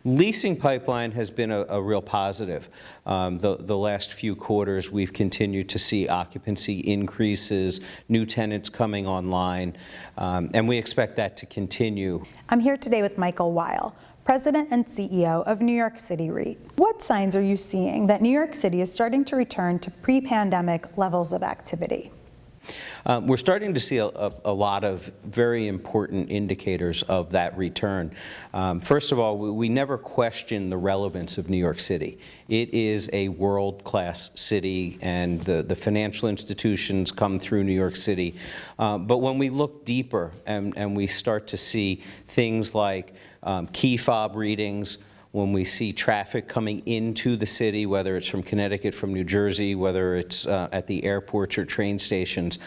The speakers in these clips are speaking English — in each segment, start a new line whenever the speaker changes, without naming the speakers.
Leasing pipeline has been a real positive. The last few quarters, we've continued to see occupancy increases, new tenants coming online, and we expect that to continue.
I'm here today with Michael Weil, President and CEO of New York City REIT. What signs are you seeing that New York City is starting to return to pre-pandemic levels of activity?
We're starting to see a lot of very important indicators of that return. First of all, we never question the relevance of New York City. It is a world-class city, and the financial institutions come through New York City. But when we look deeper and we start to see things like key fob readings, when we see traffic coming into the city, whether it's from Connecticut, from New Jersey, whether it's at the airports or train stations,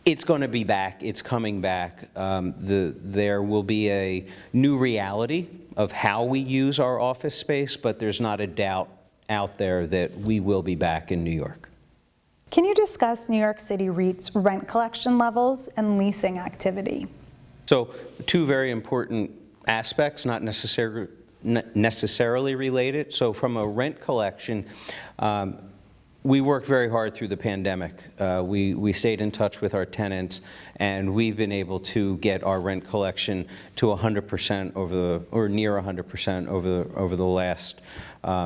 it's going to be back. It's coming back. There will be a new reality of how we use our office space, but there's not a doubt out there that we will be back in New York.
Can you discuss New York City REIT's rent collection levels and leasing activity?
So, two very important aspects, not necessarily related. So from a rent collection, we worked very hard through the pandemic. We stayed in touch with our tenants, and we've been able to get our rent collection to 100% or near 100% over the last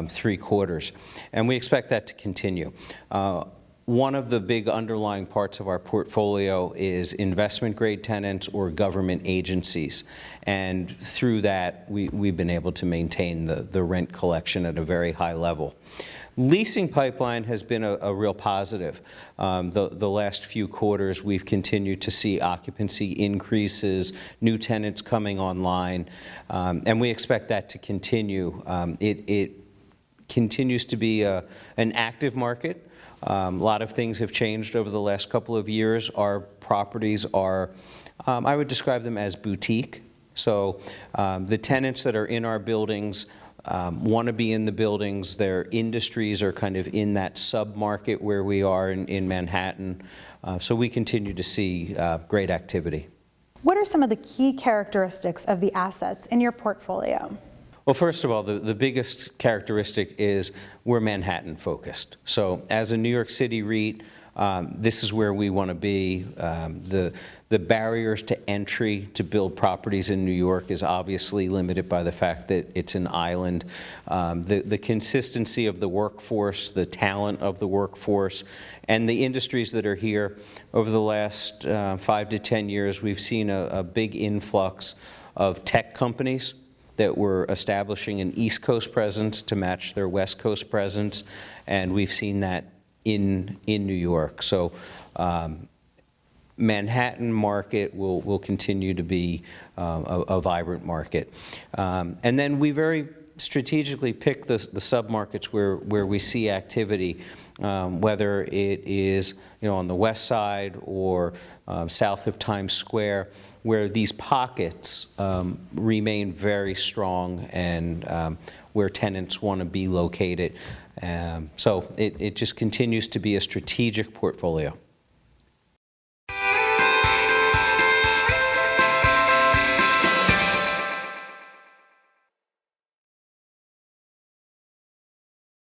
3 quarters, and we expect that to continue. One of the big underlying parts of our portfolio is investment-grade tenants or government agencies, and through that, we've been able to maintain the rent collection at a very high level. Leasing pipeline has been a real positive. The last few quarters, we've continued to see occupancy increases, new tenants coming online, and we expect that to continue. It continues to be an active market. A lot of things have changed over the last couple of years. Our properties are, I would describe them as boutique. So the tenants that are in our buildings want to be in the buildings. Their industries are kind of in that sub-market where we are in Manhattan. So we continue to see great activity.
What are some of the key characteristics of the assets in your portfolio?
Well, first of all, the biggest characteristic is we're Manhattan focused. So as a New York City REIT, this is where we want to be. The barriers to entry to build properties in New York is obviously limited by the fact that it's an island. The consistency of the workforce, the talent of the workforce, and the industries that are here over the last 5 to 10 years, we've seen a big influx of tech companies that were establishing an East Coast presence to match their West Coast presence, and we've seen that in New York. So Manhattan market will continue to be a vibrant market. And then we very strategically pick the submarkets where we see activity, whether it is on the west side or south of Times Square, where these pockets remain very strong and where tenants want to be located. So it just continues to be a strategic portfolio.